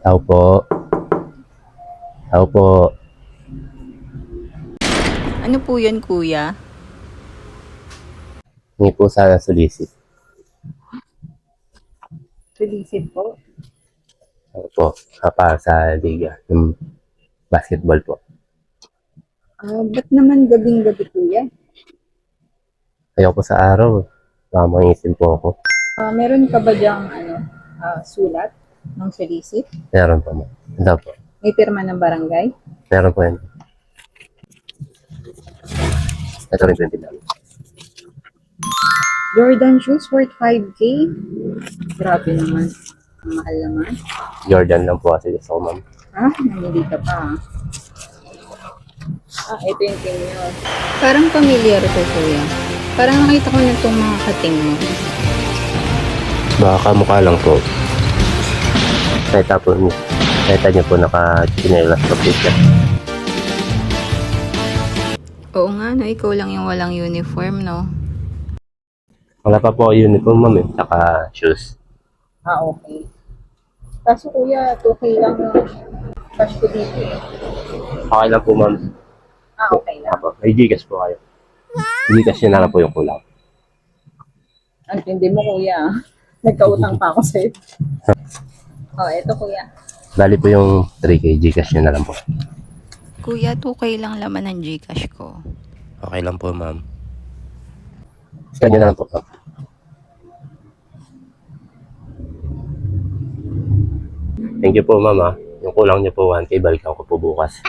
Tao po. Tao po. Ano po yan, kuya? Hindi po sana solicit. Solicit po. Tao po. Para sa liga. Yung basketball po. Ba't naman gabing-gabi, kuya? Ayoko sa araw. Mamangisin po ako. Meron ka ba diyang sulat ng solicit? Meron po, ma'am. Ito po. May pirma ng barangay? Meron po yan. Ito rin 20 lang. Jordan shoes worth 5K? Grabe naman. Ang mahal naman. Jordan lang po kasi gusto ko, ma'am. Namili ka pa. Ito yung ting nyo. Parang familiar to, kuya. Parang nakita ko na itong mga kating mo. Baka mukha lang po. Kahit niyo po naka-chinelas po t-shirt. Oo nga, no? Ikaw lang yung walang uniform, no? Wala pa po uniform, ma'am, eh. Saka shoes. Okay. Kaso kuya, 2K lang yung cash ko dito eh. Okay lang po, ma'am. Okay lang. Apo, may Gcash po kayo. Gcash nyo na lang po yung kulang. Ang tindi mo kuya. Nagkautang pa ako sa'yo. Eto kuya. Bali po yung 3K, Gcash nyo na lang po. Kuya, 2K lang laman ng Gcash ko. Okay lang po, ma'am. Scan nyo na lang po, ma'am. Thank you po, ma'am. Yung kulang nyo po 1K, balikan ko po bukas.